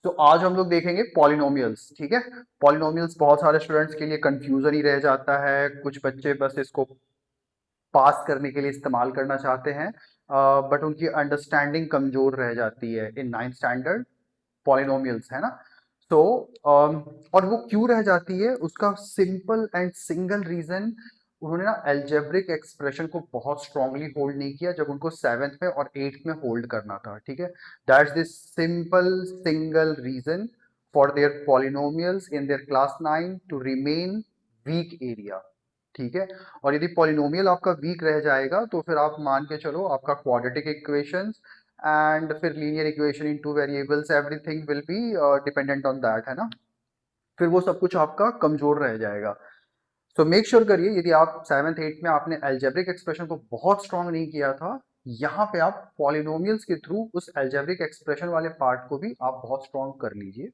तो आज हम लोग देखेंगे पॉलिनोमियल्स। ठीक है, पॉलिनोमियल्स बहुत सारे स्टूडेंट्स के लिए कंफ्यूजन ही रह जाता है। कुछ बच्चे बस इसको पास करने के लिए इस्तेमाल करना चाहते हैं, बट उनकी अंडरस्टैंडिंग कमजोर रह जाती है इन 9th स्टैंडर्ड। पॉलिनोमियल्स है ना। तो और वो क्यों रह जाती है, उसका सिंपल एंड सिंगल रीजन, उन्होंने ना अलजेब्रिक एक्सप्रेशन को बहुत स्ट्रांगली होल्ड नहीं किया जब उनको 7th में और 8th में होल्ड करना था। ठीक है, that's the simple single reason for their polynomials in their class 9 to remain weak area. ठीक है, और यदि पॉलिनोमियल आपका वीक रह जाएगा तो फिर आप मान के चलो आपका क्वाड्रेटिक इक्वेशंस एंड फिर linear equation in two variables everything will be dependent on that, है ना। फिर वो सब कुछ आपका कमजोर रह जाएगा। सो मेक श्योर करिए, यदि आप 7th 8th में आपने अलजेब्रिक एक्सप्रेशन को बहुत स्ट्रांग नहीं किया था, यहाँ पे आप पॉलिनोमियल्स के थ्रू उस अलजेब्रिक एक्सप्रेशन वाले पार्ट को भी आप बहुत स्ट्रांग कर लीजिए,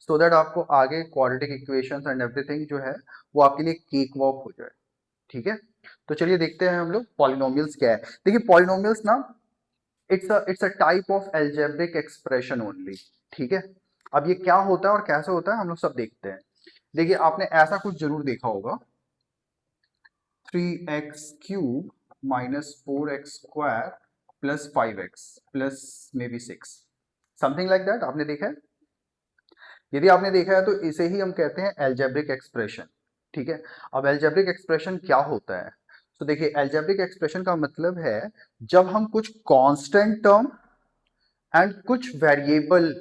सो दैट आपको आगे क्वाड्रेटिक इक्वेशंस एंड एवरीथिंग जो है वो आपके लिए केक वॉक हो जाए। ठीक है, तो चलिए देखते हैं हम लोग पॉलिनोमियल्स क्या है। देखिए पॉलिनोमियल्स ना, it's a type of algebraic expression only. ठीक है, अब ये क्या होता है और कैसे होता है हम लोग सब देखते हैं। देखिए आपने ऐसा कुछ जरूर देखा होगा, 3x³ minus 4x² plus 5x plus may be 6, something like that. आपने देखा है? यदि आपने देखा है तो इसे ही हम कहते हैं अलजेब्रिक एक्सप्रेशन। ठीक है, अब अलजेब्रिक एक्सप्रेशन क्या होता है? तो देखिए अलजेब्रिक एक्सप्रेशन का मतलब है जब हम कुछ कांस्टेंट टर्म एंड कुछ वेरिएबल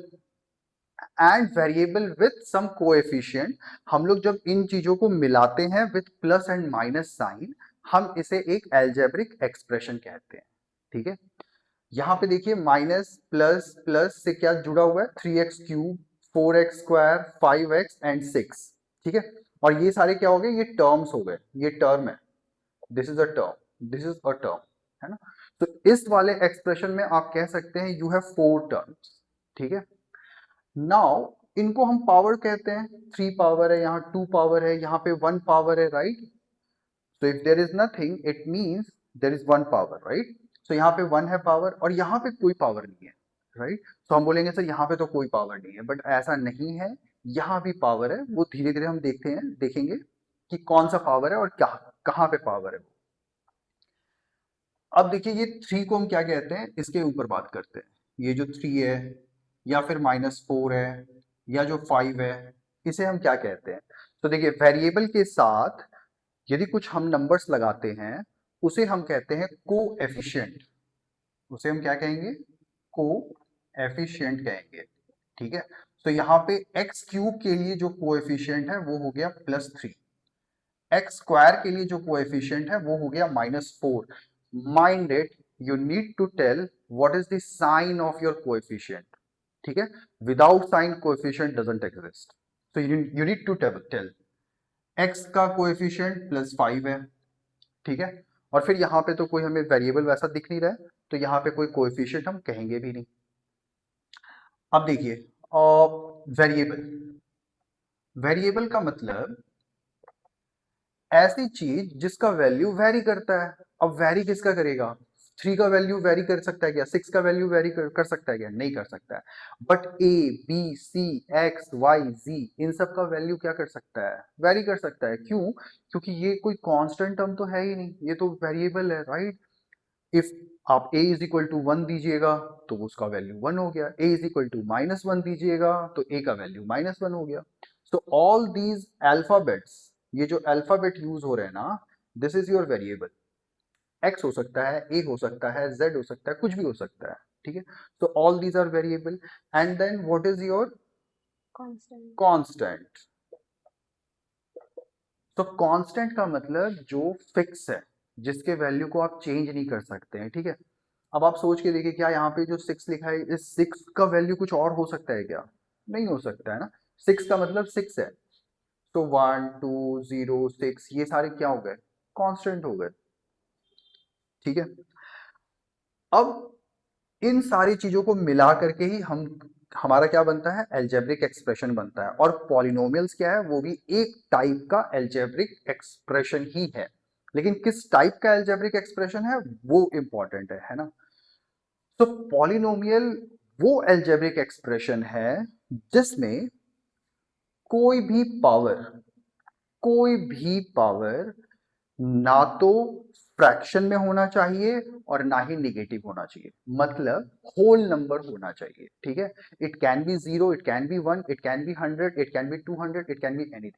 विथ सम कोएफिशिएंट, हम लोग जब इन चीजों को मिलाते हैं with plus and minus sign, हम इसे एक अलजेब्रिक एक्सप्रेशन कहते हैं। ठीक है, यहाँ पे देखिए माइनस प्लस प्लस से क्या जुड़ा हुआ है, 3x³, 4x², 5x एंड 6। ठीक है, और ये सारे क्या हो गए, ये टर्म्स हो गए, ये टर्म है, this is a term, this is a term, है ना। तो इस वाले एक्सप्रेशन में आप कह सकते हैं यू हैव 4 टर्म्स। ठीक है, नाउ इनको हम पावर कहते हैं, 3 पावर है, यहाँ 2 पावर है, यहाँ पे 1 पावर है, right. So if there is nothing, it means there is one power, right? So यहाँ पे 1 है पावर और यहाँ पे कोई पावर नहीं है, right? So हम बोलेंगे सर यहाँ पे तो कोई पावर नहीं है, बट ऐसा नहीं है, यहाँ भी पावर है। वो धीरे धीरे हम देखेंगे कि कौन सा पावर है और क्या, कहाँ पे पावर है वो। अब देखिए ये 3 को हम क्या कहते हैं, इसके ऊपर बात करते हैं। ये जो 3 है या फिर -4 है या जो 5 है, इसे हम क्या कहते हैं? तो देखिए वेरिएबल के साथ यदि कुछ हम नंबर्स लगाते हैं, उसे हम कहते हैं कोएफिशिएंट। उसे हम क्या कहेंगे? कोएफिशिएंट कहेंगे। ठीक है, तो यहाँ पे x³ के लिए जो कोएफिशिएंट है वो हो गया +3, x² के लिए जो कोएफिशिएंट है वो हो गया -4। Mind it, you need to tell what is the sign of your coefficient. ठीक है, without sign coefficient doesn't exist, so you need to tell x का कोएफिशिएंट +5 है। ठीक है, और फिर यहाँ पे तो कोई हमें वेरिएबल वैसा दिख नहीं रहा है, तो यहाँ पे कोई कोएफिशिएंट हम कहेंगे भी नहीं। अब देखिए वेरिएबल, वेरिएबल का मतलब ऐसी चीज जिसका वैल्यू वेरी करता है। अब वेरी किसका करेगा? 3 का वैल्यू वेरी कर सकता है क्या? 6 का वैल्यू वेरी कर सकता है क्या? नहीं कर सकता है। But A B C X Y Z, इन सब का वैल्यू क्या कर सकता है? वेरी कर सकता है। क्यों? क्योंकि ये कोई कांस्टेंट टर्म तो है ही नहीं, ये तो वेरिएबल है, राइट। इफ आप a इज इक्वल टू 1 दीजिएगा तो उसका वैल्यू 1 हो गया, a इज इक्वल टू -1 दीजिएगा तो a का वैल्यू -1 हो गया। सो ऑल दीज अल्फाबेट्स, ये जो अल्फाबेट यूज हो रहे हैं ना, this is your variable. x हो सकता है, a हो सकता है, z हो सकता है, कुछ भी हो सकता है। ठीक है, so all these are variable and then what is your constant। तो कांस्टेंट का मतलब जो फिक्स है, जिसके वैल्यू को आप चेंज नहीं कर सकते हैं। ठीक है, अब आप सोच के देखिए, क्या यहाँ पे जो 6 लिखा है, इस 6 का वैल्यू कुछ और हो सकता है क्या? नहीं हो सकता है ना। 6 का मतलब 6 है, तो 1 2 0 6 ये सारे क्या हो गए? कांस्टेंट हो गए। ठीक है, अब इन सारी चीजों को मिला करके ही हम, हमारा क्या बनता है? अलजेब्रिक एक्सप्रेशन बनता है। और पॉलिनोमियल्स क्या है? वो भी एक टाइप का अलजेब्रिक एक्सप्रेशन ही है, लेकिन किस टाइप का अलजेब्रिक एक्सप्रेशन है वो इंपॉर्टेंट है ना। तो पॉलिनोमियल वो एल्जेब्रिक एक्सप्रेशन है जिसमें कोई भी पावर ना तो फ्रैक्शन में होना चाहिए और ना ही निगेटिव होना चाहिए, मतलब होल नंबर होना चाहिए। ठीक है, it can be 0, it can be 1, it can be 100, it can be 200, it can be anything,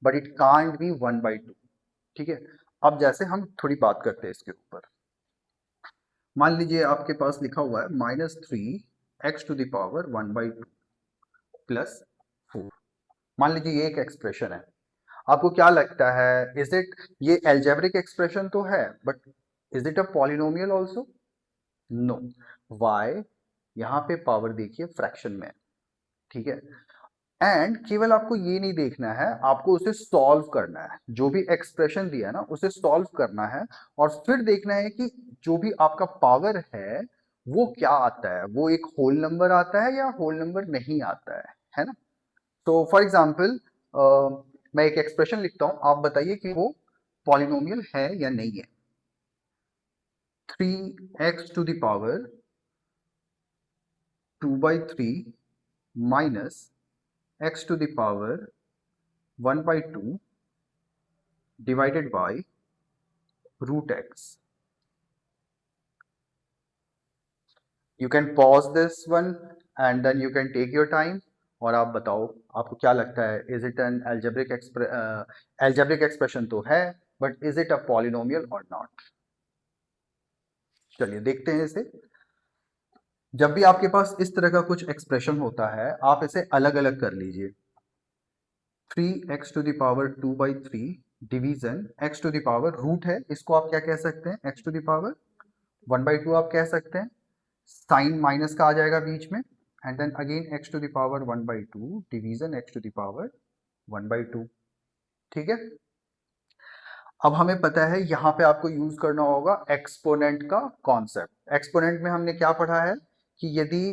but it can't be 1/2। ठीक है, अब जैसे हम थोड़ी बात करते हैं इसके ऊपर। मान लीजिए आपके पास लिखा हुआ है -3x⁻² 1/2 +4। मान लीजिए ये एक एक्सप्रेशन है। आपको क्या लगता है, इज इट, ये एल्जेब्रिक एक्सप्रेशन तो है, but is it a polynomial also? No. Why? यहां पे पावर देखिए फ्रैक्शन में है। ठीक है, एंड केवल आपको ये नहीं देखना है, आपको उसे सॉल्व करना है। जो भी एक्सप्रेशन दिया है ना, उसे सॉल्व करना है और फिर देखना है कि जो भी आपका पावर है वो क्या आता है, वो एक होल नंबर आता है या होल नंबर नहीं आता है ना। तो फॉर एग्जाम्पल मैं एक एक्सप्रेशन लिखता हूं, आप बताइए कि वो पॉलिनोमियल है या नहीं है। 3x⁻² minus x⁻² divided by √x. You can pause this one and then you can take your time और आप बताओ आपको क्या लगता है, is it an algebraic expression तो है, but is it a polynomial और नॉट। चलिए देखते हैं इसे। जब भी आपके पास इस तरह का कुछ एक्सप्रेशन होता है, आप इसे अलग अलग कर लीजिए। 3x⁻²/3 डिवीजन x⁻, रूट है, इसको आप क्या कह सकते हैं, x⁻, 1/2 आप कह सकते हैं। साइन माइनस का आ जाएगा बीच में, and then again x⁻, 1/2 division x⁻, 1/2। ठीक है, अब हमें पता है यहां पे आपको यूज करना होगा एक्सपोनेंट का कॉन्सेप्ट। एक्सपोनेंट में हमने क्या पढ़ा है कि यदि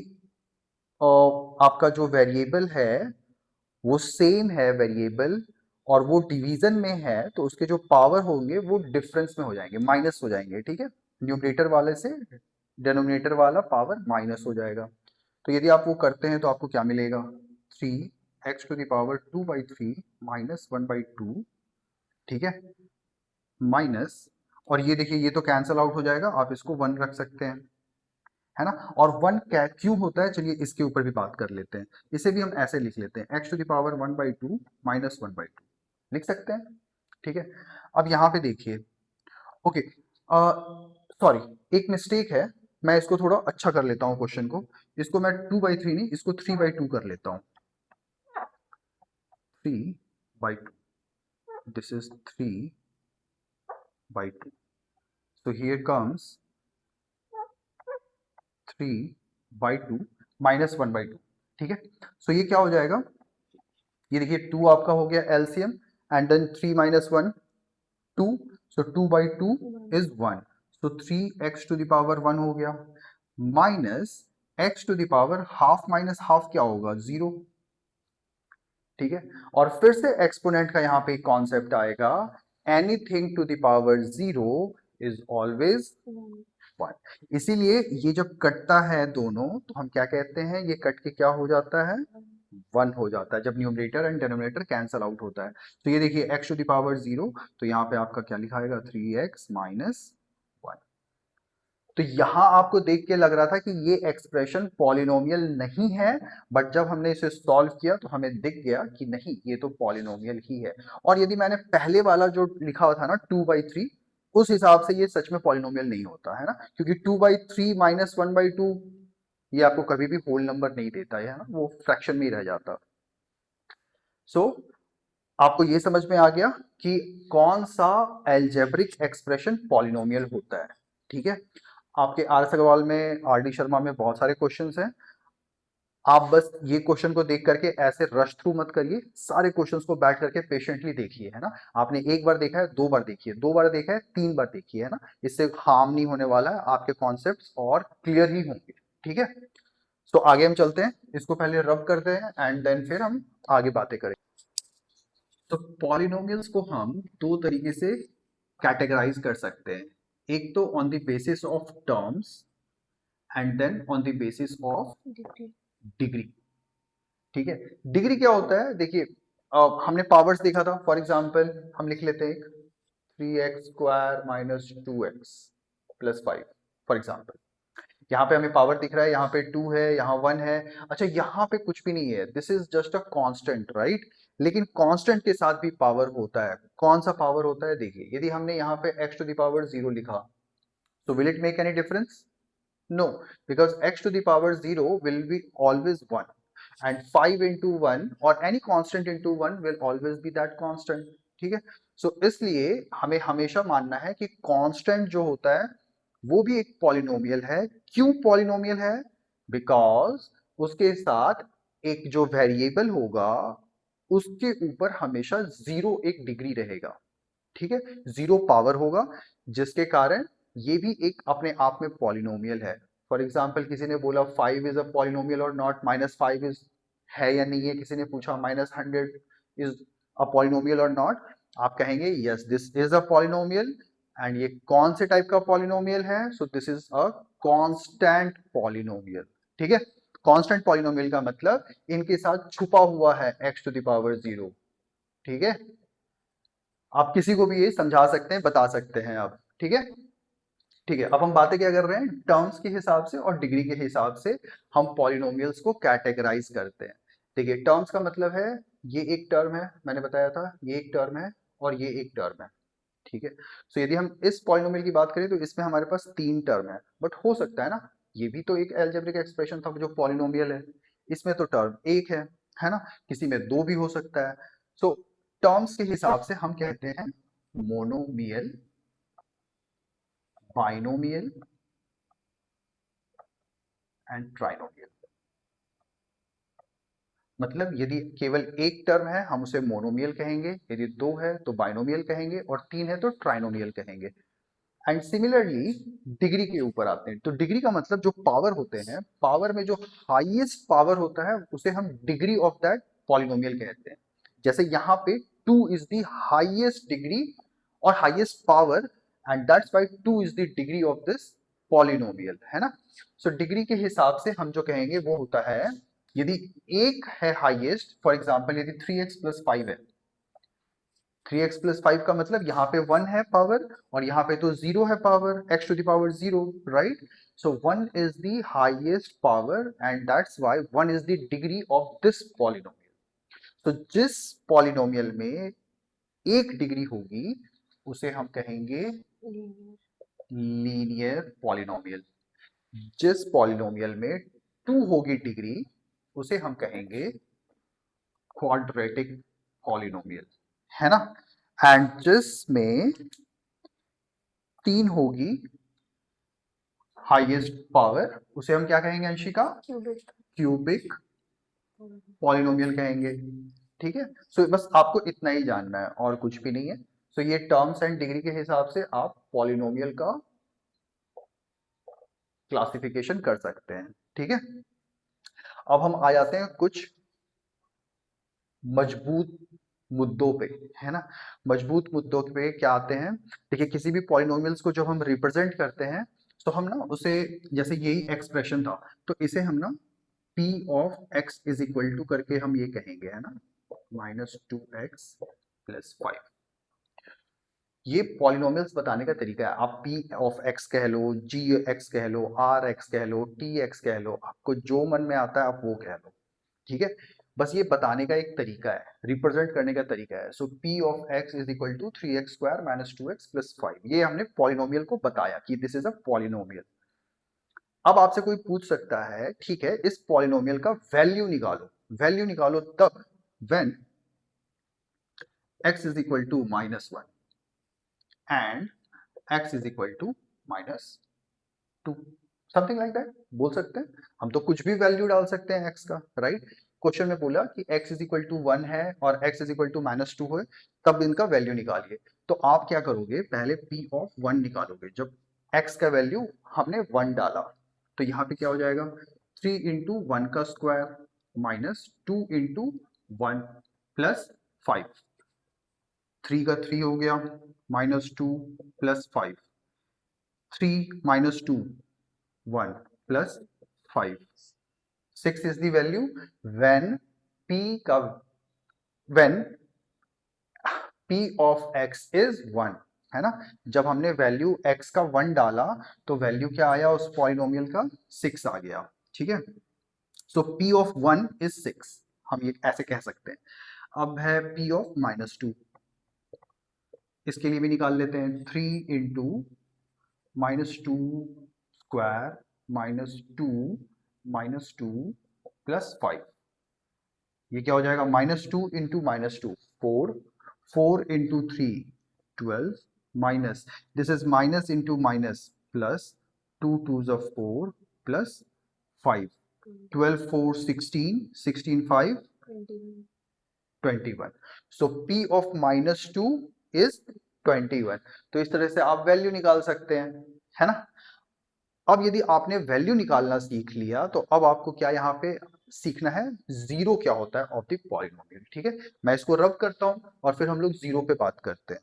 आपका जो वेरिएबल है वो सेम है वेरिएबल और वो डिवीजन में है, तो उसके जो पावर होंगे वो डिफरेंस में हो जाएंगे, माइनस हो जाएंगे। ठीक है, न्यूमरेटर वाले से डिनोमिनेटर वाला पावर माइनस हो जाएगा। तो यदि आप वो करते हैं तो आपको क्या मिलेगा, 3x⁻² -1/2। ठीक है, माइनस, और ये देखिए ये तो कैंसल आउट हो जाएगा, आप इसको 1 रख सकते हैं, है ना। और 1 क्यों होता है, चलिए इसके ऊपर भी बात कर लेते हैं। इसे भी हम ऐसे लिख लेते हैं, x⁻, 1/2 -1/2 लिख सकते हैं। ठीक है, अब यहाँ पे देखिए, ओके, सॉरी, एक मिस्टेक है, मैं इसको थोड़ा अच्छा कर लेता हूँ क्वेश्चन को। इसको मैं 2/3 नहीं, इसको 3/2 कर लेता हूँ। 3/2, this is 3/2, so here comes 3/2 -1/2। ठीक है, सो ये क्या हो जाएगा, ये देखिए 2 आपका हो गया LCM, and then 3 - 1 2, so 2/2 is 1, so 3x⁻1 हो गया, minus x⁻, half minus half क्या होगा, 0। ठीक है, और फिर से एक्सपोनेंट का यहाँ पे कॉन्सेप्ट आएगा, anything to the power 0 is always 1। इसीलिए ये जब कटता है दोनों, तो हम क्या कहते हैं, ये कट के क्या हो जाता है, 1 हो जाता है, जब numerator and denominator cancel out होता है। तो ये देखिए x⁻, 0, तो यहाँ पे आपका क्या लिखा आएगा, 3x - 1। तो यहां आपको देख के लग रहा था कि ये एक्सप्रेशन पॉलिनोमियल नहीं है, बट जब हमने इसे सॉल्व किया तो हमें दिख गया कि नहीं, ये तो पॉलिनोमियल ही है। और यदि मैंने पहले वाला जो लिखा हुआ था ना 2/3, उस हिसाब से ये सच में पॉलिनोमियल नहीं होता है ना, क्योंकि 2/3 - 1/2 ये आपको कभी भी होल नंबर नहीं देता है ना, वो फ्रैक्शन में ही रह जाता। सो आपको ये समझ में आ गया कि कौन सा एल्जेब्रिक एक्सप्रेशन पॉलिनोमियल होता है। ठीक है, आपके आर एस अग्रवाल में, आर डी शर्मा में बहुत सारे क्वेश्चंस हैं। आप बस ये क्वेश्चन को देख करके ऐसे रश थ्रू मत करिए, सारे क्वेश्चंस को बैठ करके पेशेंटली देखिए, है ना। आपने एक बार देखा है, 2 बार देखिए, 2 बार देखा है, 3 बार देखिए, है ना। इससे हार्म नहीं होने वाला है, आपके कॉन्सेप्ट्स और क्लियर ही होंगे। ठीक है, तो आगे हम चलते हैं, इसको पहले रब करते हैं एंड देन फिर हम आगे बातें करेंगे। तो पॉलिनोमियल्स को हम 2 तरीके से कैटेगराइज कर सकते हैं। एक तो on the basis of terms, and then on the basis of degree. Degree. ठीक है, डिग्री क्या होता है, देखिए हमने पावर्स देखा था, फॉर एग्जांपल हम लिख लेते हैं एक 3x² minus 2x plus 5 for example. यहाँ पे हमें पावर दिख रहा है, यहाँ पे 2 है, यहाँ 1 है। अच्छा, यहाँ पे कुछ भी नहीं है, this is just a constant, right. लेकिन कांस्टेंट के साथ भी पावर होता है। कौन सा पावर होता है, देखिए यदि हमने यहाँ पे x टू द पावर 0 लिखा, तो will it make any difference? No, because x to the power 0 will be always 1, and 5 into 1 or any constant into 1 will always be that constant. ठीक है, सो इसलिए हमें हमेशा मानना है कि कांस्टेंट जो होता है वो भी एक पॉलिनोमियल है। क्यों पॉलिनोमियल है? बिकॉज उसके साथ एक जो वेरिएबल होगा उसके ऊपर हमेशा जीरो एक डिग्री रहेगा। ठीक है, जीरो पावर होगा, जिसके कारण ये भी एक अपने आप में पॉलिनोमियल है। फॉर एग्जाम्पल किसी ने बोला 5 इज अ पॉलिनोमियल और नॉट, -5 इज है या नहीं है, किसी ने पूछा -100 इज अ पॉलिनोमियल और नॉट, आप कहेंगे yes this is a polynomial. And ये कौन से टाइप का पॉलिनोमियल है? So this is a constant polynomial. ठीक है, कांस्टेंट पॉलिनोमियल का मतलब इनके साथ छुपा हुआ है x टू द पावर 0। ठीक है, आप किसी को भी ये समझा सकते हैं, बता सकते हैं आप। ठीक है, ठीक है, अब हम बातें क्या कर रहे हैं, टर्म्स के हिसाब से और डिग्री के हिसाब से हम पॉलिनोमियल्स को कैटेगराइज करते हैं। देखिए, टर्म्स का मतलब है ये एक टर्म है, मैंने बताया था ये एक टर्म है और ये एक टर्म है। ठीक है, सो यदि हम इस पॉलिनोमियल की बात करें तो इसमें हमारे पास 3 टर्म है, बट हो सकता है ना ये भी तो एक अलजेब्रिक एक्सप्रेशन था जो पॉलिनोमियल है, इसमें तो टर्म एक है ना, किसी में 2 भी हो सकता है। सो टर्म्स के हिसाब से हम कहते हैं मोनोमियल, बाइनोमियल एंड ट्राइनोमियल। मतलब यदि केवल एक टर्म है हम उसे मोनोमियल कहेंगे, यदि 2 है तो बाइनोमियल कहेंगे, और 3 है तो ट्राइनोमियल कहेंगे। एंड सिमिलरली डिग्री के ऊपर आते हैं, तो डिग्री का मतलब जो पावर होते हैं, पावर में जो हाईएस्ट पावर होता है उसे हम डिग्री ऑफ दैट पॉलिनोमियल कहते हैं। जैसे यहाँ पे 2 इज द हाईएस्ट डिग्री और highest power, and that's why 2 is the degree of this polynomial, है ना। सो डिग्री के हिसाब से हम जो कहेंगे वो होता है, यदि एक है हाईएस्ट, फॉर एग्जाम्पल यदि 3x प्लस 5 है, 3x प्लस 5 का मतलब यहाँ पे 1 है पावर और यहाँ पे तो 0 है power, x to the power 0, right. So 1 is the highest power and that's why 1 is the degree of this polynomial. तो जिस पॉलिनोमियल में एक डिग्री होगी उसे हम कहेंगे लीनियर। Linear polynomial. जिस पॉलिनोमियल में 2 होगी डिग्री उसे हम कहेंगे क्वाड्रेटिक पॉलिनोमियल, है ना। एंड जिसमें 3 होगी हाईएस्ट पावर उसे हम क्या कहेंगे अंशिका? क्यूबिक। क्यूबिक पॉलिनोमियल कहेंगे। ठीक है, सो बस आपको इतना ही जानना है और कुछ भी नहीं है। सो ये टर्म्स एंड डिग्री के हिसाब से आप पॉलिनोमियल का क्लासिफिकेशन कर सकते हैं। ठीक है, अब हम आ जाते हैं कुछ मजबूत मुद्दों पे, है ना। मजबूत मुद्दों पे क्या आते हैं, देखिए किसी भी पॉलिनोमियल्स को जब हम रिप्रेजेंट करते हैं तो हम ना उसे, जैसे यही एक्सप्रेशन था तो इसे हम ना p of x is equal to करके हम ये कहेंगे, है ना, -2x प्लस 5। ये पॉलिनोमियल्स बताने का तरीका है, आप p ऑफ x कह लो, g x कह लो, r x कह लो, t x कह लो, आपको जो मन में आता है आप वो कह लो। ठीक है, बस ये बताने का एक तरीका है, रिप्रेजेंट करने का तरीका है। So p of x is equal to 3x² minus 2x plus 5, ये हमने पॉलिनोमियल को बताया कि दिस इज अ पॉलिनोमियल। अब आपसे कोई पूछ सकता है ठीक है इस पॉलिनोमियल का वैल्यू निकालो, वैल्यू निकालो तब when x is equal to -1 and x is equal to -2, something like that बोल सकते हैं। हम तो कुछ भी वैल्यू डाल सकते हैं x का, राइट। क्वेश्चन में बोला कि x इज इक्वल टू 1 है और x इज इक्वल टू -2 है, तब इनका वैल्यू निकालिए। तो आप क्या करोगे, पहले p ऑफ 1 निकालोगे। जब x का वैल्यू हमने 1 डाला तो यहाँ पे क्या हो जाएगा, 3 इंटू 1 का स्क्वायर माइनस 2 इंटू 1 प्लस 5, 3 का 3 हो गया, -2 plus 5, 3 -2 1, plus 5। 6 is the value when p का when p of x is 1, है ना। जब हमने वैल्यू x का 1 डाला तो वैल्यू क्या आया उस पॉलिनोमियल का, 6 आ गया, ठीक है। सो p ऑफ 1 इज 6, हम ये ऐसे कह सकते हैं। अब है p ऑफ -2, इसके लिए भी निकाल लेते हैं। 3 इंटू -2 स्क्वायर -2 प्लस 5, ये क्या हो जाएगा, -2 into -2 4, 4 into 3 12, minus this is minus into minus plus, 2 2s are 4 plus 5, 12 4 16, 16 5 21। So p of -2 is 21। तो इस तरह से आप वैल्यू निकाल सकते हैं, है ना। अब यदि आपने वैल्यू निकालना सीख लिया तो अब आपको क्या यहाँ पे सीखना है, जीरो क्या होता है ऑफ द पॉलिनोमियल, ठीक है। मैं इसको रब करता हूं और फिर हम लोग जीरो पे बात करते हैं।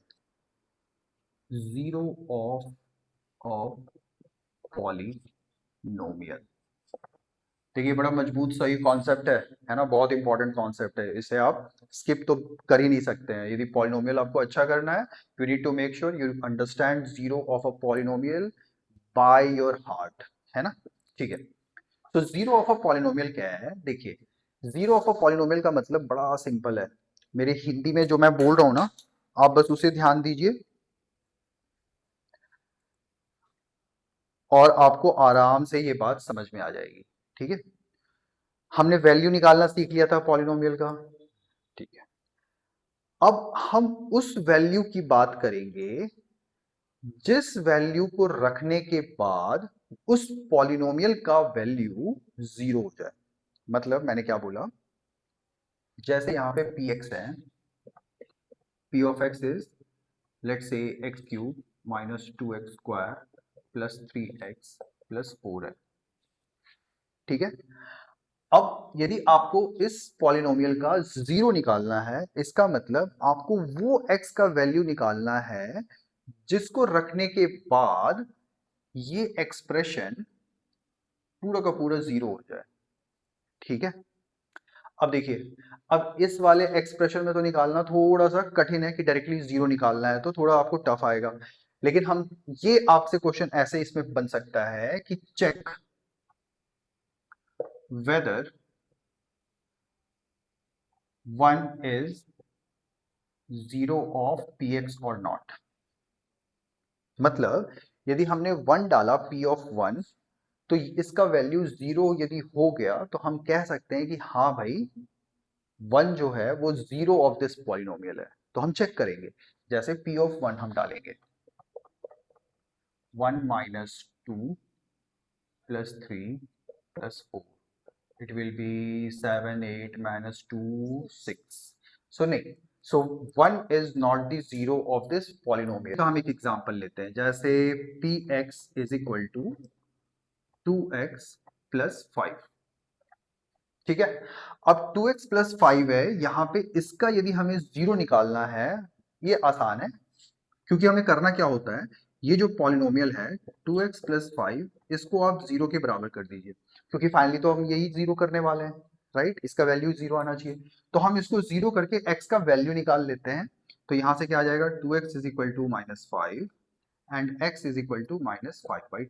जीरो ऑफ पॉलिनोमियल, देखिए बड़ा मजबूत सही कॉन्सेप्ट है ना, बहुत इंपॉर्टेंट कॉन्सेप्ट है, इसे आप स्किप तो कर ही नहीं सकते हैं। यदि पॉलिनोमियल आपको अच्छा करना है, you need to make sure you understand zero of a polynomial by your heart, है ना, ठीक है। तो जीरो ऑफ अ पॉलिनोमियल क्या है, देखिए जीरो ऑफ अ पॉलिनोमियल का मतलब बड़ा सिंपल है। मेरे हिंदी में जो मैं बोल रहा हूं ना, आप बस उसे ध्यान दीजिए और आपको आराम से ये बात समझ में आ जाएगी, ठीक है। हमने वैल्यू निकालना सीख लिया था पॉलिनोमियल का, ठीक है। अब हम उस वैल्यू की बात करेंगे जिस वैल्यू को रखने के बाद उस पॉलिनोमियल का वैल्यू जीरो हो जाए। मतलब मैंने क्या बोला, जैसे यहां पे px है, p of x is let's say x cube minus 2x square plus 3x plus 4 है, ठीक है। अब यदि आपको इस पॉलिनोमियल का जीरो निकालना है, इसका मतलब आपको वो x का वैल्यू निकालना है जिसको रखने के बाद ये एक्सप्रेशन पूरा का पूरा जीरो हो जाए, ठीक है। अब देखिए, अब इस वाले एक्सप्रेशन में तो निकालना थोड़ा सा कठिन है कि डायरेक्टली जीरो निकालना है, तो थोड़ा आपको टफ आएगा। लेकिन हम ये आपसे क्वेश्चन ऐसे इसमें बन सकता है कि check whether 1 is zero of P X और नॉट। मतलब यदि हमने 1 डाला p ऑफ 1, तो इसका वैल्यू जीरो यदि हो गया तो हम कह सकते हैं कि हाँ भाई 1 जो है वो जीरो ऑफ दिस पॉलिनोमियल है। तो हम चेक करेंगे, जैसे p ऑफ 1 हम डालेंगे 1 minus 2 plus 3 plus 4, it will be 7 8 minus 2 6। so नहीं, so 1 is not the zero of this polynomial। तो हम एक एग्जांपल लेते हैं, जैसे px is equal to 2x plus 5, ठीक है। अब 2x plus 5 है, यहाँ पे इसका यदि हमें जीरो निकालना है, ये आसान है, क्योंकि हमें करना क्या होता है, ये जो पॉलिनोमियल है 2x plus 5, इसको आप जीरो के बराबर कर दीजिए, क्योंकि फाइनली तो हम यही जीरो करने वाले हैं, राइट। इसका वैल्यू जीरो आना चाहिए, तो हम इसको जीरो करके x का वैल्यू निकाल लेते हैं। तो यहां से क्या आ जाएगा, 2x is equal to -5 and x is equal to -5/2।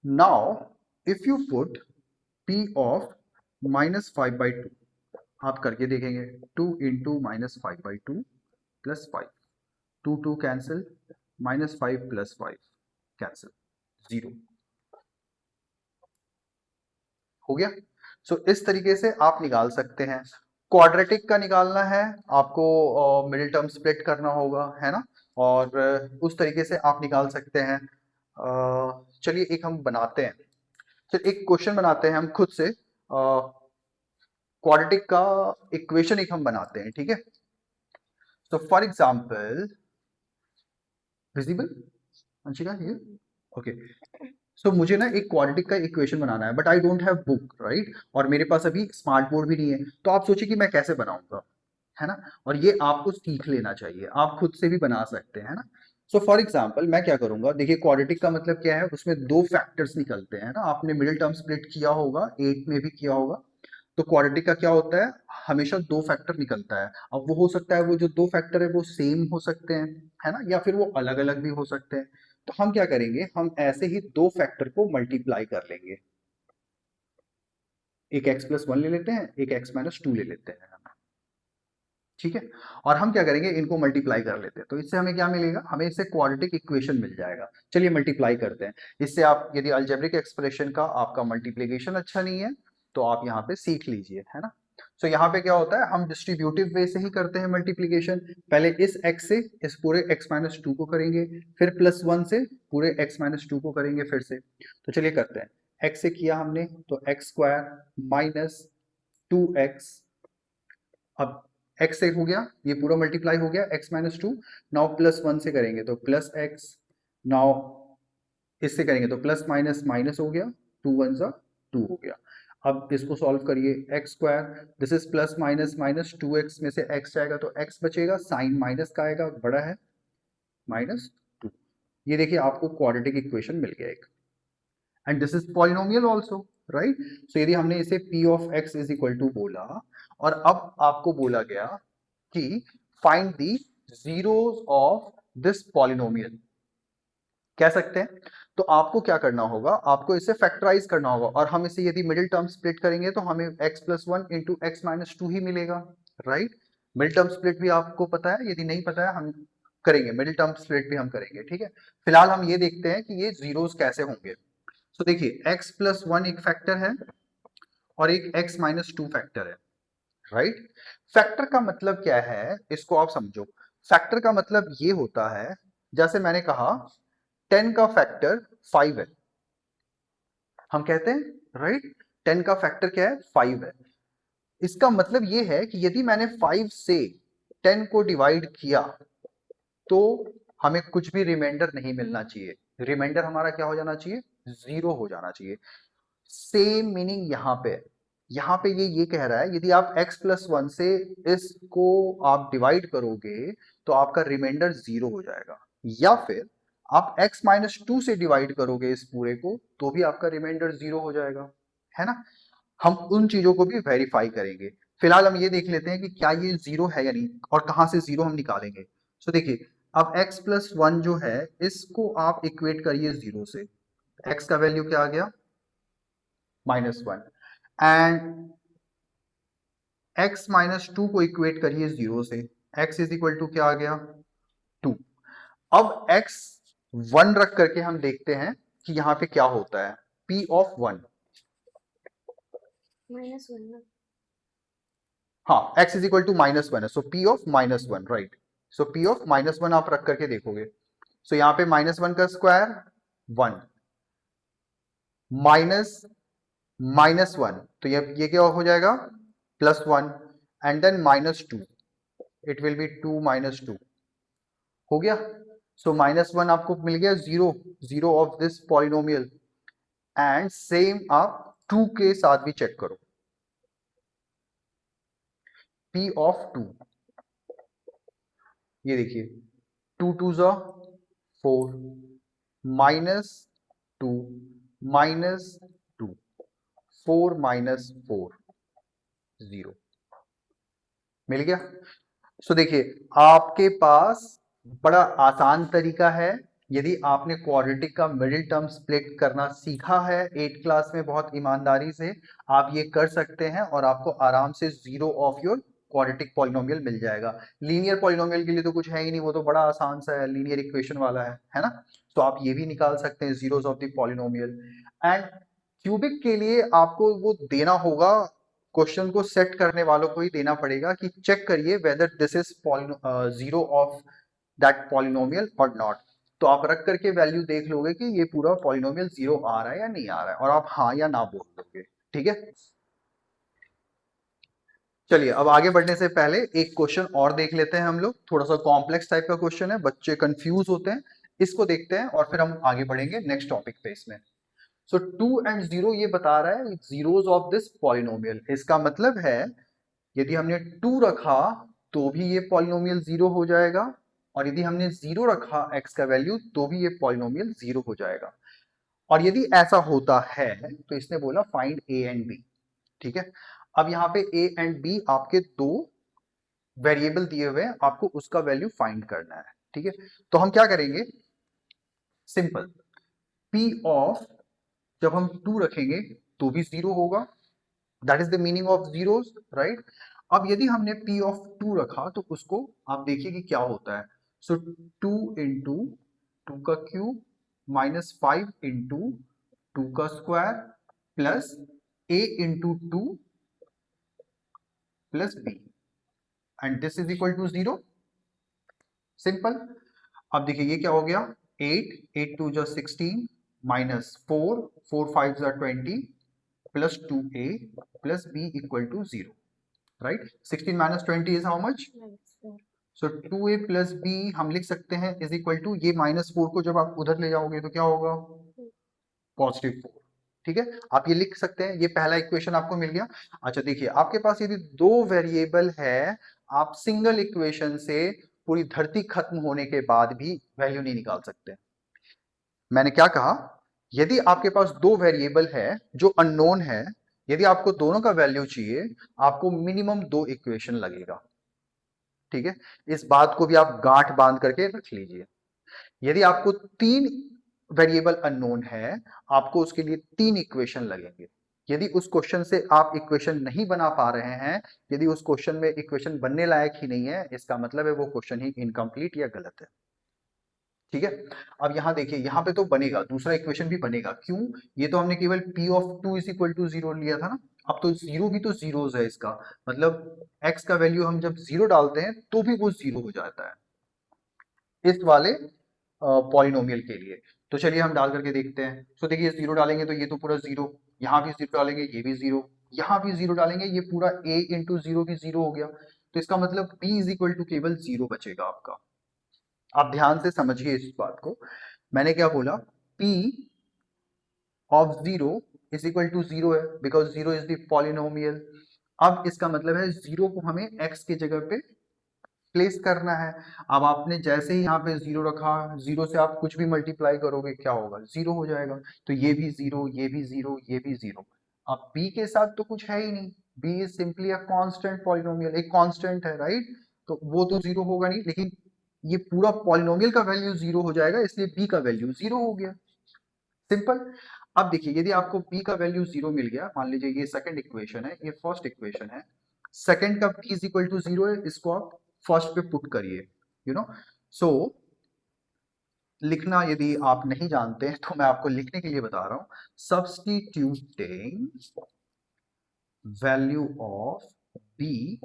Now if you put p of -5/2, आप करके देखेंगे, 2 into -5/2 plus 5, 2 2 cancel, -5 plus 5 cancel, zero हो गया। सो इस तरीके से आप निकाल सकते हैं। क्वाड्रेटिक का निकालना है आपको, मिडिल टर्म स्प्लिट करना होगा, है ना, और उस तरीके से आप निकाल सकते हैं। चलिए एक हम बनाते हैं, चलिए एक क्वेश्चन बनाते हैं हम खुद से, क्वाड्रेटिक का इक्वेशन एक हम बनाते हैं, ठीक है। तो फॉर एग्जांपल, विजिबल अंशिका ये, ओके। सो मुझे ना एक क्वाड्रेटिक का इक्वेशन बनाना है, but I don't have book, right, और मेरे पास अभी स्मार्ट बोर्ड भी नहीं है। तो आप सोचिए कि मैं कैसे बनाऊंगा, है ना, और ये आपको सीख लेना चाहिए, आप खुद से भी बना सकते हैं, है ना। सो फॉर एग्जाम्पल मैं क्या करूंगा, देखिए क्वाड्रेटिक का मतलब क्या है, उसमें दो फैक्टर्स निकलते हैं ना, आपने मिडिल टर्म स्प्लिट किया होगा, 8 में भी किया होगा। तो क्वाड्रेटिक का क्या होता है, हमेशा दो फैक्टर निकलता है। अब वो हो सकता है, वो जो दो फैक्टर है वो सेम हो सकते हैं, है ना, या फिर वो अलग अलग भी हो सकते हैं। तो हम क्या करेंगे, हम ऐसे ही दो फैक्टर को मल्टीप्लाई कर लेंगे। एक x प्लस वन ले लेते हैं, एक x माइनस टू ले लेते हैं, ठीक है। और हम क्या करेंगे, इनको मल्टीप्लाई कर लेते हैं, तो इससे हमें क्या मिलेगा, हमें इससे क्वाड्रेटिक इक्वेशन मिल जाएगा। चलिए मल्टीप्लाई करते हैं। इससे आप यदि अलजेब्रिक एक्सप्रेशन का आपका मल्टीप्लिकेशन अच्छा नहीं है तो आप यहाँ पे सीख लीजिए, है ना। तो यहाँ पे क्या होता है, हम डिस्ट्रीब्यूटिव वे से ही करते हैं मल्टीप्लिकेशन। पहले इस x से इस पूरे x माइनस टू को करेंगे, फिर प्लस वन से पूरे x माइनस टू को करेंगे फिर से। तो चलिए करते हैं। x से किया हमने तो x square minus two x, अब x से हो गया, ये पूरा मल्टीप्लाई हो गया x minus two. Now plus one से करेंगे तो प्लस एक्स, नाउ इससे करेंगे तो प्लस माइनस माइनस हो गया, टू वन सा टू हो गया। अब इसको सॉल्व करिए, x square, this is plus minus minus, two x में से x जाएगा तो x बचेगा, साइन माइनस का आएगा, बड़ा है माइनस टू। ये देखिए आपको क्वाड्रेटिक इक्वेशन मिल गया एक, and this is polynomial also, right. So यदि हमने इसे p of x is equal to बोला, और अब आपको बोला गया कि find the zeros of this polynomial, कह सकते हैं। तो आपको क्या करना होगा, आपको इसे फैक्टराइज करना होगा, और हम इसे यदि मिडिल टर्म स्प्लिट करेंगे तो हमें x plus one into x minus two ही मिलेगा, राइट। मिडिल टर्म स्प्लिट भी आपको पता है, यदि नहीं पता है हम करेंगे, मिडिल टर्म स्प्लिट भी हम करेंगे, ठीक है। फिलहाल हम ये देखते हैं कि ये जीरोस कैसे होंगे। तो देखिए x प्लस वन एक फैक्टर है और एक x माइनस टू फैक्टर है, राइट। फैक्टर का मतलब क्या है, इसको आप समझो। फैक्टर का मतलब ये होता है, जैसे मैंने कहा 10 का फैक्टर 5 है, हम कहते हैं राइट, 10 का फैक्टर क्या है, 5 है। इसका मतलब ये है कि यदि मैंने 5 से 10 को डिवाइड किया तो हमें कुछ भी रिमाइंडर नहीं मिलना चाहिए, रिमाइंडर हमारा क्या हो जाना चाहिए, जीरो हो जाना चाहिए। सेम मीनिंग यहाँ पे ये कह रहा है, यदि आप x प्लस वन से इसको आप डिवाइड करोगे तो आपका रिमाइंडर जीरो हो जाएगा, या फिर आप x माइनस टू से डिवाइड करोगे इस पूरे को तो भी आपका रिमाइंडर जीरो हो जाएगा, है ना। हम उन चीजों को भी वेरीफाई करेंगे। फिलहाल हम ये देख लेते हैं कि क्या ये जीरो है या नहीं, और कहां से जीरो हम निकालेंगे। तो देखिए, अब x प्लस वन जो है इसको आप इक्वेट करिए जीरो से, x का वैल्यू क्या आ गया, minus one, and x minus two को इक्वेट करिए जीरो से, x इज इक्वल टू क्या आ गया, टू। अब x वन रख करके हम देखते हैं कि यहाँ पे क्या होता है, p of one, minus one, हाँ x is equal to minus one है, so p of minus one, right. So p of minus one आप रख करके देखोगे, सो यहाँ पे माइनस वन का square one, minus minus one, तो ये क्या हो जाएगा, plus one, and then minus two, it will be two minus two, हो गया। सो माइनस वन आपको मिल गया zero, zero of this polynomial. And same आप टू के साथ भी चेक करो, p ऑफ टू, ये देखिए, टू टू ज़ा four, minus two, minus two, four minus four, zero, मिल गया। सो देखिए आपके पास बड़ा आसान तरीका है, यदि आपने क्वाड्रेटिक का मिडिल टर्म स्प्लिट करना सीखा है 8 क्लास में बहुत ईमानदारी से, आप ये कर सकते हैं और आपको आराम से zero of your quadratic polynomial मिल जाएगा। लीनियर पॉलिनोमियल के लिए तो कुछ है ही नहीं, वो तो बड़ा आसान सा है, लीनियर इक्वेशन वाला है ना। तो आप ये भी निकाल सकते हैं zeros of the polynomial. And cubic के लिए आपको वो देना होगा, क्वेश्चन को सेट करने वालों को ही देना पड़ेगा कि चेक करिए whether this is zero of that polynomial और नॉट। तो आप रख करके वैल्यू देख लोगे कि ये पूरा पॉलिनोमियल जीरो आ रहा है या नहीं आ रहा है, और आप हाँ या ना बोल दोगे, ठीक है। चलिए अब आगे बढ़ने से पहले एक क्वेश्चन और देख लेते हैं हम लोग, थोड़ा सा कॉम्प्लेक्स टाइप का क्वेश्चन है, बच्चे कंफ्यूज होते हैं, इसको देखते हैं और फिर हम आगे बढ़ेंगे नेक्स्ट टॉपिक पे इसमें। सो टू एंड जीरो ये बता रहा है जीरोस ऑफ दिस पॉलिनोमियल, इसका मतलब है यदि हमने टू रखा तो भी ये पॉलिनोमियल जीरो हो जाएगा, और यदि हमने 0 रखा x का वैल्यू तो भी ये पॉलिनोमियल 0 हो जाएगा। और यदि ऐसा होता है तो इसने बोला फाइंड a एंड b। ठीक है, अब यहाँ पे a एंड b आपके दो वेरिएबल दिए हुए हैं, आपको उसका वैल्यू फाइंड करना है। ठीक है, तो हम क्या करेंगे, सिंपल, p ऑफ, जब हम 2 रखेंगे तो भी 0 होगा, that is the meaning of zeros, right. अब यदि हमने p ऑफ 2 रखा तो उसको आप देखिए कि क्या होता है। सो 2 इंटू 2 का क्यूब माइनस 5 इंटू 2 का square plus a into 2 plus b and this is equal to 0। Simple. अब देखिए ये क्या हो गया, 8 8 2 जा 16 माइनस 4 4 5 जा 20 plus 2a plus b equal to 0, right. 16 minus 20 is how much, so 2a plus b हम लिख सकते हैं इज इक्वल टू, ये माइनस 4 को जब आप उधर ले जाओगे तो क्या होगा, पॉजिटिव 4। ठीक है, आप ये लिख सकते हैं, ये पहला इक्वेशन आपको मिल गया। अच्छा देखिए, आपके पास यदि दो वेरिएबल है, आप सिंगल इक्वेशन से पूरी धरती खत्म होने के बाद भी वैल्यू नहीं निकाल सकते। मैंने क्या कहा, यदि आपके पास दो वेरिएबल है जो अननोन है, यदि आपको दोनों का वैल्यू चाहिए, आपको मिनिमम दो इक्वेशन लगेगा। ठीक है, इस बात को भी आप गांठ बांध करके रख लीजिए। यदि आपको तीन वेरिएबल अननोन है, आपको उसके लिए तीन इक्वेशन लगेंगे। यदि उस क्वेश्चन से आप इक्वेशन नहीं बना पा रहे हैं, यदि उस क्वेश्चन में इक्वेशन बनने लायक ही नहीं है, इसका मतलब है वो क्वेश्चन ही इनकम्प्लीट या गलत है। ठीक है, अब यहां देखिए, यहां पे तो बनेगा, दूसरा इक्वेशन भी बनेगा। क्यों, ये तो हमने केवल p of 2 is equal to 0 लिया था ना। अब तो जीरो भी तो जीरोस है, इसका मतलब x का वैल्यू हम जब जीरो डालते हैं तो भी वो जीरो हो जाता है इस वाले पॉलिनोमियल के लिए। तो चलिए हम डाल करके देखते हैं। तो देखिए जीरो डालेंगे तो ये तो पूरा जीरो, यहाँ भी जीरो डालेंगे ये भी जीरो, यहाँ भी जीरो डालेंगे ये पूरा a इंटू जीरो भी जीरो हो गया। तो इसका मतलब b इज इक्वल टू केवल जीरो बचेगा आपका। आप ध्यान से समझिए इस बात को, मैंने क्या बोला, p of zero is equal to zero है, because zero is the polynomial. अब इसका मतलब है जीरो को हमें x की जगह पे प्लेस करना है। अब आपने जैसे ही यहाँ पे जीरो रखा, जीरो से आप कुछ भी मल्टीप्लाई करोगे क्या होगा, जीरो हो जाएगा। तो ये भी जीरो, ये भी जीरो, ये भी जीरो। अब b के साथ तो कुछ है ही नहीं, b is simply a constant polynomial, एक कांस्टेंट है, राइट। तो वो तो जीरो होगा नहीं, लेकिन ये पूरा पॉलिनोमियल का वैल्यू जीरो हो जाएगा, इसलिए b का वैल्यू जीरो हो गया। सिंपल। अब देखिए, यदि आपको b का वैल्यू जीरो मिल गया, मान लीजिए ये सेकंड इक्वेशन है, ये फर्स्ट इक्वेशन है, सेकंड का b is equal to zero है, इसको आप फर्स्ट पे पुट करिए, यू नो। सो लिखना यदि आप नहीं जानते हैं तो मैं आपको लिखने के लिए बता रहा हूं, substituting value of b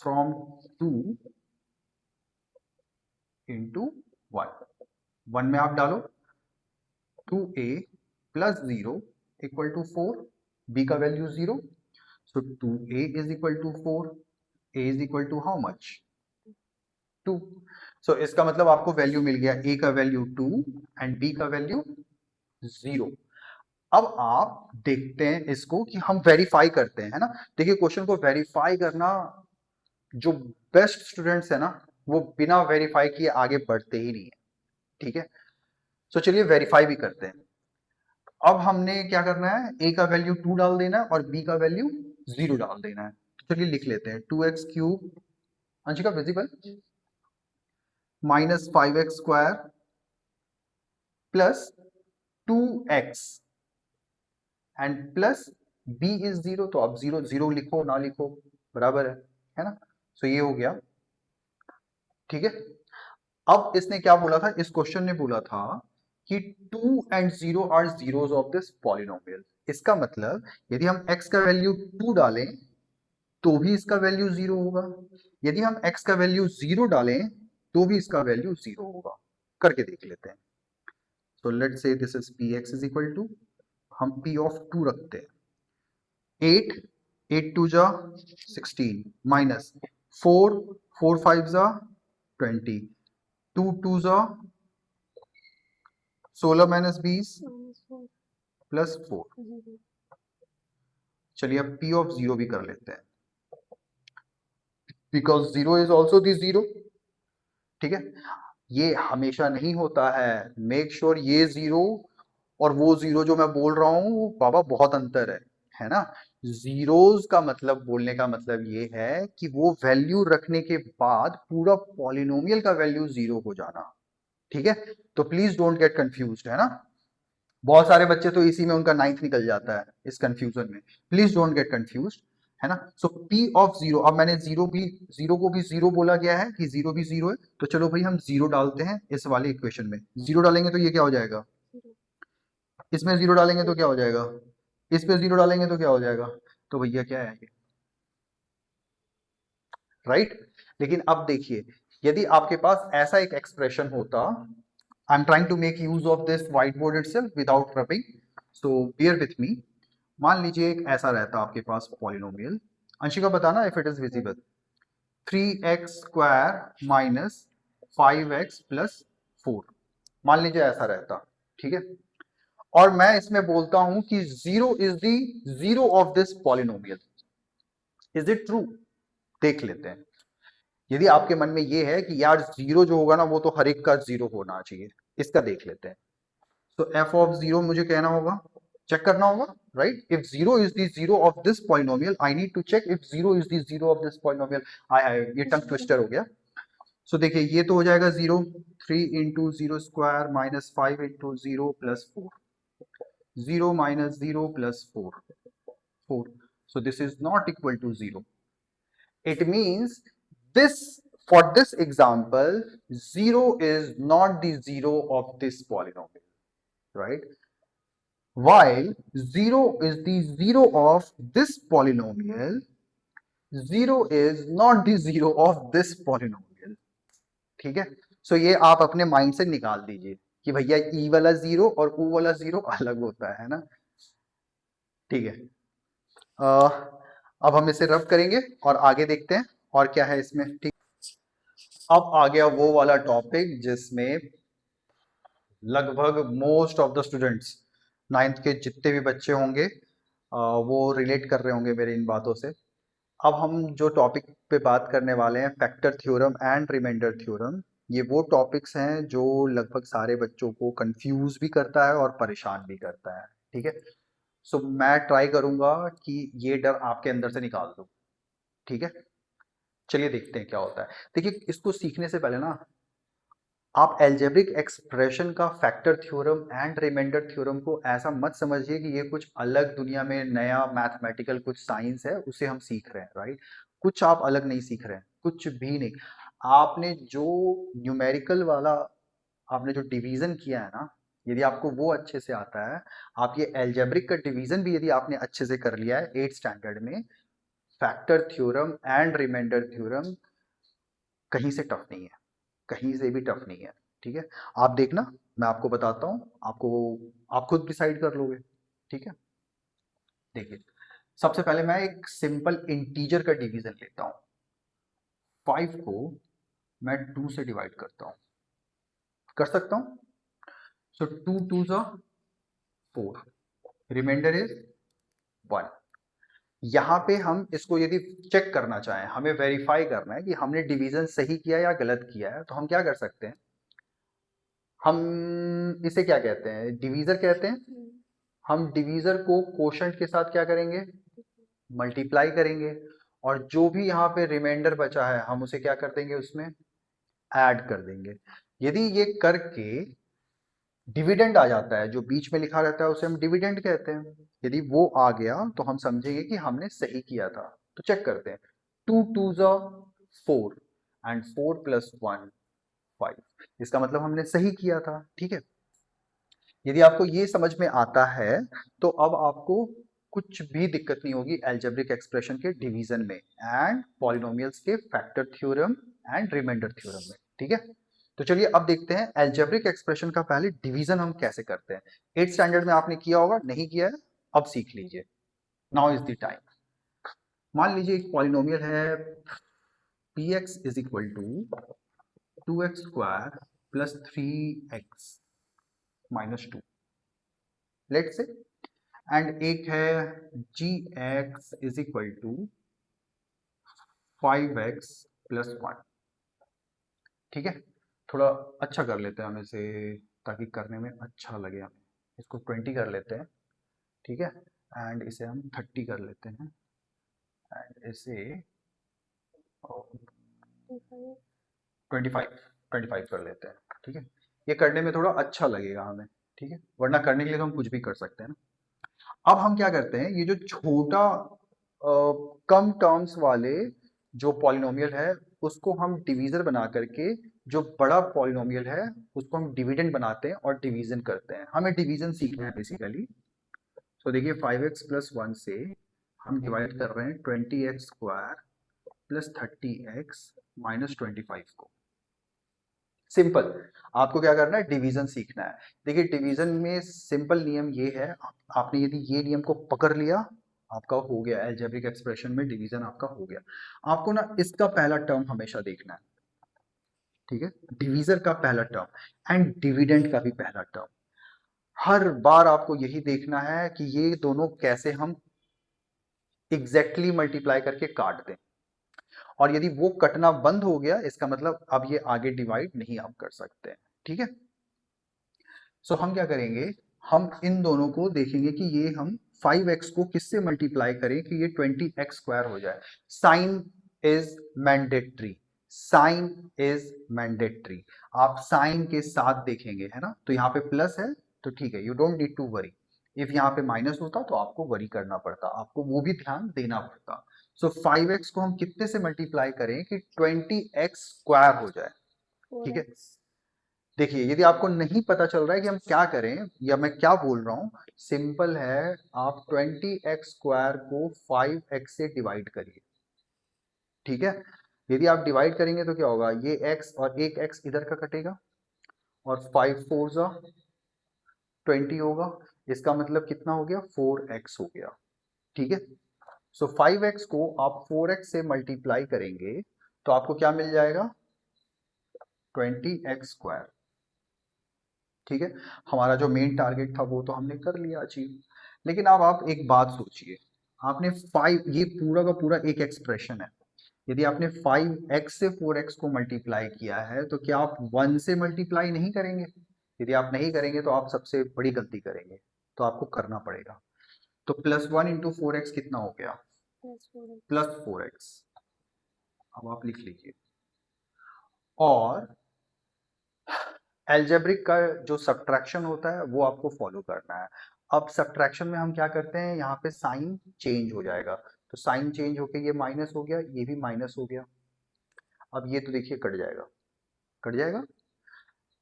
from 2 into 1 में आप डालो 2a plus 0 equal to 4, b का value 0, so 2a is equal to 4, a is equal to how much, 2। so इसका मतलब आपको वैल्यू मिल गया, a का वैल्यू 2 एंड b का वैल्यू 0। अब आप देखते हैं इसको कि हम वेरीफाई करते हैं, है ना। देखिए क्वेश्चन को वेरीफाई करना, जो बेस्ट स्टूडेंट्स है ना, वो बिना वेरीफाई किए आगे बढ़ते ही नहीं है। ठीक है, तो चलिए वेरीफाई भी करते हैं। अब हमने क्या करना है, a का वैल्यू 2 डाल देना है और b का वैल्यू 0 डाल देना है। तो चलिए लिख लेते हैं, 2x cube, Anshika visible, minus 5x square plus 2x and plus b is 0। तो अब 0 0 लिखो ना लिखो बराबर है ना। सो ये हो गया। ठीक है, अब इसने क्या बोला था, इस क्वेश्चन ने बोला था कि 2 and 0 are zeros of this polynomial. इसका मतलब यदि हम x का वैल्यू 2 डालें तो भी इसका वैल्यू 0 होगा, यदि हम x का वैल्यू 0 डालें तो भी इसका वैल्यू 0 होगा। करके देख लेते हैं। तो let's say this is px is equal to, हम p ऑफ 2 रखते हैं, 8 8 2 जा 16 माइनस 4 4 5 जा 20, 2 2 जा 16 माइनस 20 प्लस 4। चलिए अब p ऑफ 0 भी कर लेते हैं, बिकॉज 0 इज ऑल्सो दी 0। ठीक है, ये हमेशा नहीं होता है। मेक श्योर ये जीरो और वो जीरो जो मैं बोल रहा हूँ बाबा बहुत अंतर है ना। जीरोस का मतलब, बोलने का मतलब ये है कि वो वैल्यू रखने के बाद पूरा पॉलिनोमियल का वैल्यू जीरो हो जाना। ठीक है, तो प्लीज डोंट गेट कंफ्यूज्ड, है ना। बहुत सारे बच्चे तो इसी में उनका नाइन्थ निकल जाता है, इस कंफ्यूजन में। प्लीज डोंट गेट कंफ्यूज्ड, है ना। सो पी ऑफ जीरो, अब मैंने जीरो को भी जीरो बोला गया है कि जीरो भी जीरो है, तो चलो भाई हम जीरो डालते हैं इस वाले इक्वेशन में। जीरो डालेंगे तो ये क्या हो जाएगा, इसमें जीरो डालेंगे तो क्या हो जाएगा, इस पे जीरो डालेंगे तो क्या हो जाएगा। तो भैया क्या है ये, राइट। लेकिन अब देखिए, यदि आपके पास ऐसा एक एक्सप्रेशन होता, I am trying to make use of this white board itself without rubbing, so bear with me. मान लीजिए एक ऐसा रहता आपके पास पॉलिनोमियल, अंशिका बताना if it is visible, 3x square minus 5x plus 4, मान लीजिए ऐसा रहता, ठीक है। और मैं इसमें बोलता हूं कि zero is the zero of this polynomial, is it true. देख लेते हैं। यदि आपके मन में ये है कि यार जीरो जो होगा ना वो तो हर एक का जीरो होना चाहिए, इसका देख लेते हैं। तो एफ ऑफ जीरो मुझे कहना होगा, चेक करना होगा, right. If zero is the zero of this polynomial, I need to check if zero is the zero of this polynomial. हाय ये टंग ट्विस्टर हो गया। सो देखिए ये तो हो जाएगा zero, 3 into 0 square minus 5 into 0 plus 4, 0 - 0 plus 4, so this is not equal to 0. It means this, for this example, 0 is not the 0 of this polynomial, right? While 0 is the 0 of this polynomial, 0 is not the 0 of this polynomial. ठीक है, सो ये आप अपने mind से निकाल दीजिए कि भैया ई वाला जीरो और ऊ वाला जीरो अलग होता है ना। ठीक है, अब हम इसे रब करेंगे और आगे देखते हैं और क्या है इसमें। ठीक, अब आ गया वो वाला टॉपिक जिसमें लगभग most of the students, ninth के जितने भी बच्चे होंगे वो रिलेट कर रहे होंगे मेरी इन बातों से। अब हम जो टॉपिक पे बात करने वाले हैं, factor theorem and remainder theorem, ये वो टॉपिक्स हैं जो लगभग सारे बच्चों को कंफ्यूज भी करता है और परेशान भी करता है। ठीक है, सो मैं ट्राई करूंगा कि ये डर आपके अंदर से निकाल दूं। ठीक है, चलिए देखते हैं क्या होता है। देखिए इसको सीखने से पहले ना आप एल्जेब्रिक एक्सप्रेशन का factor theorem and remainder theorem को ऐसा मत समझिए कि ये कुछ अलग दुनिया में नया मैथमेटिकल कुछ साइंस है उसे हम सीख रहे हैं, राइट। कुछ आप अलग नहीं सीख रहे हैं, कुछ भी नहीं। आपने जो न्यूमेरिकल वाला, आपने जो डिवीजन किया है ना, यदि आपको वो अच्छे से आता है, आप ये एल्जेब्रिक का डिवीजन भी यदि आपने अच्छे से कर लिया है 8th स्टैंडर्ड में, factor theorem and remainder theorem कहीं से टफ नहीं है, कहीं से भी टफ नहीं है। ठीक है, आप देखना, मैं आपको बताता हूँ, आपको आप खुद डिसाइड कर लोगे। ठीक है, देखिए सबसे पहले मैं एक सिंपल इंटीजर का डिवीजन लेता हूँ। 5 को मैं 2 से डिवाइड करता हूँ, कर सकता हूँ। सो 2 2 ज़ा 4, रिमाइंडर इज 1। यहाँ पे हम इसको यदि चेक करना चाहें, हमें वेरीफाई करना है कि हमने डिवीजन सही किया या गलत किया है, तो हम क्या कर सकते हैं, हम इसे क्या कहते हैं, डिवीजर कहते हैं। हम डिवीजर को कोशंट के साथ क्या करेंगे, मल्टीप्लाई करेंगे, और जो भी यहाँ पे रिमाइंडर बचा है हम उसे क्या कर देंगे, उसमें ऐड कर देंगे। यदि ये करके डिविडेंड आ जाता है, जो बीच में लिखा रहता है उसे हम डिविडेंड कहते हैं, यदि वो आ गया तो हम समझेंगे कि हमने सही किया था। तो चेक करते हैं, 2 2 ज़ा 4 एंड 4 प्लस 1 5, इसका मतलब हमने सही किया था। ठीक है, यदि आपको ये समझ में आता है तो अब आपको कुछ भी दिक्कत नहीं होगी एल्जेब्रिक एक्सप्रेशन के डिवीजन में एंड पॉलिनोमियल्स के factor theorem and remainder theorem में। ठीक है, तो चलिए अब देखते हैं एल्जेब्रिक एक्सप्रेशन का पहले डिवीजन हम कैसे करते हैं। 8th स्टैंडर्ड में आपने किया होगा, नहीं किया है अब सीख लीजिए, नाउ इज द टाइम। मान लीजिए एक पॉलिनोमियल है px is equal to 2x square plus 3x minus 2, let's say, and एक है gx is equal to 5x plus 1। ठीक है, थोड़ा अच्छा कर लेते हैं हम इसे, ताकि करने में अच्छा लगे हमें। इसको 20 कर लेते हैं, ठीक है, एंड इसे हम 30 कर लेते हैं, एंड इसे 25 25 कर लेते हैं, ठीक है। ये करने में थोड़ा अच्छा लगेगा हमें, ठीक है, वरना करने के लिए तो हम कुछ भी कर सकते हैं ना। अब हम क्या करते हैं, ये जो छोटा कम टर्म्स वाले जो पॉलिनोमियल है उसको हम डिवीजर बना करके, जो बड़ा पॉलिनोमियल है उसको हम डिविडेंड बनाते हैं और डिवीजन करते हैं। हमें डिवीजन सीखना है बेसिकली। तो देखिए 5x+1 से हम डिवाइड कर रहे हैं 20x² प्लस 30x माइनस 25 को। सिंपल, आपको क्या करना है, डिवीजन सीखना है। देखिए डिवीजन में सिंपल नियम ये है, आपने यदि ये नियम को पकड़ लिया, आपका हो गया अलजेब्रिक एक्सप्रेशन में डिवीजन आपका हो गया। आपको ना इसका पहला टर्म हमेशा देखना है, ठीक है, डिवीजर का पहला टर्म एंड डिविडेंड का भी पहला टर्म। हर बार आपको यही देखना है कि ये दोनों कैसे हम एग्जैक्टली मल्टीप्लाई करके काट दें, और यदि वो कटना बंद हो गया इसका मतलब अब ये आगे डिवाइड नहीं आप कर सकते हैं, ठीक है। सो हम क्या करेंगे, हम इन दोनों को देखेंगे कि ये हम 5x को किससे मल्टीप्लाई करें कि ये 20x² हो जाए। Sign is mandatory, sign is mandatory. आप साइन के साथ देखेंगे, है ना, तो यहाँ पे प्लस है तो ठीक है, you don't need to worry. If यहाँ पे माइनस होता तो आपको वरी करना पड़ता, आपको वो भी ध्यान देना पड़ता। सो 5x को हम कितने से मल्टीप्लाई करें कि 20x² हो जाए, ठीक है। देखिए यदि आपको नहीं पता चल रहा है कि हम क्या करें या मैं क्या बोल रहा हूं, सिंपल है, आप 20x² को 5x से डिवाइड करिए, ठीक है। यदि आप डिवाइड करेंगे तो क्या होगा, ये x और एक x इधर का कटेगा, और 5 4 जा 20 होगा, इसका मतलब कितना हो गया, 4x हो गया, ठीक है। सो 5x को आप 4x से मल्टीप्लाई करेंगे तो आपको क्या मिल जाएगा, 20x², ठीक है। हमारा जो मेन टारगेट था वो तो हमने कर लिया अचीव। लेकिन अब आप एक बात सोचिए, आपने 5, ये पूरा का पूरा एक एक्सप्रेशन है, यदि आपने 5x से 4x को मल्टीप्लाई किया है तो क्या आप 1 से मल्टीप्लाई नहीं करेंगे? यदि आप नहीं करेंगे तो आप सबसे बड़ी गलती करेंगे, तो आपको करना पड़ेगा। तो +1 इंटू 4x कितना हो गया, +4x। अब आप लिख लीजिए, और अलजेब्रिक का जो सब्ट्रैक्शन होता है वो आपको फॉलो करना है। अब सब्ट्रैक्शन में हम क्या करते हैं, यहाँ पे साइन चेंज हो जाएगा, तो साइन चेंज होके ये माइनस हो गया, ये भी माइनस हो गया। अब ये तो देखिए कट जाएगा, कट जाएगा,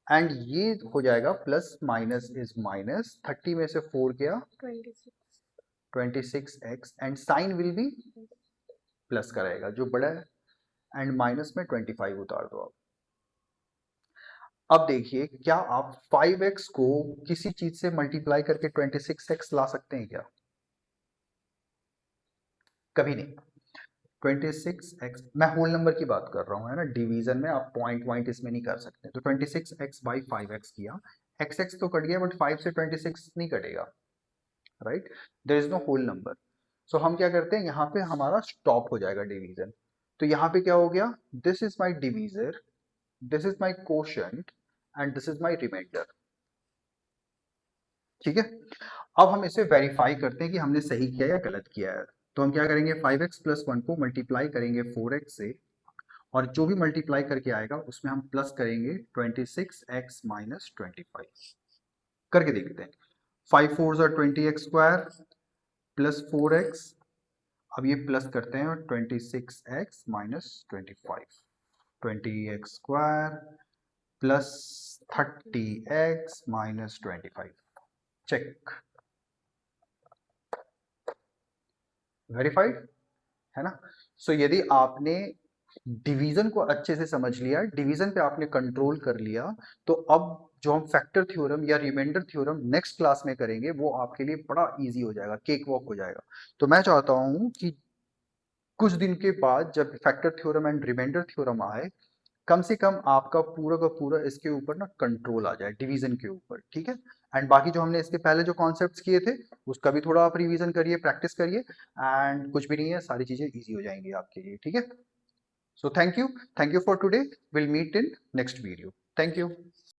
एंड ये हो जाएगा प्लस माइनस इज माइनस, 30 में से 4 गया 26x, and sign will be plus का रहेगा जो बड़ा है, एंड माइनस में 25 उतार दो आप। अब देखिए क्या आप 5x को किसी चीज से मल्टीप्लाई करके 26x ला सकते हैं क्या? कभी नहीं। 26x, मैं होल नंबर की बात कर रहा हूँ, है ना, डिवीजन में आप पॉइंट पॉइंट इसमें नहीं कर सकते। तो 26x बाई 5x किया, x तो कट गया बट 5 से 26 नहीं कटेगा, right, there is no whole number. So हम क्या करते हैं, यहाँ पे हमारा स्टॉप हो जाएगा डिवीजन। तो यहाँ पे क्या हो गया, this is my divisor, this is my quotient, and this is my remainder, ठीक है। अब हम इसे वेरीफाई करते हैं कि हमने सही किया या गलत किया है। तो हम क्या करेंगे, 5x+1 को मल्टीप्लाई करेंगे 4x से, और जो भी मल्टीप्लाई करके आएगा उसमें हम प्लस करेंगे 26x माइनस 25, करके देखते हैं। 5 4 ज़ा 20x² प्लस 4x, अब ये प्लस करते हैं 26x minus 25, 20x² plus 30x minus 25, check, verified, है ना। सो यदि आपने डिवीजन को अच्छे से समझ लिया, डिवीजन पे आपने कंट्रोल कर लिया, तो अब जो हम फैक्टर थ्योरम या रिमाइंडर थ्योरम नेक्स्ट क्लास में करेंगे वो आपके लिए बड़ा इजी हो जाएगा, केक वॉक हो जाएगा। तो मैं चाहता हूं कि कुछ दिन के बाद जब factor theorem and remainder theorem आए, कम से कम आपका पूरा का पूरा इसके ऊपर ना कंट्रोल आ जाए, डिवीजन के ऊपर, ठीक है। एंड बाकी जो हमने इसके पहले जो कॉन्सेप्ट्स किए थे उसका भी थोड़ा आप रिवीजन करिए, प्रैक्टिस करिए, एंड कुछ भी नहीं है, सारी चीजें इजी हो जाएंगी आपके लिए, ठीक है। So thank you for today. We'll meet in next video. Thank you.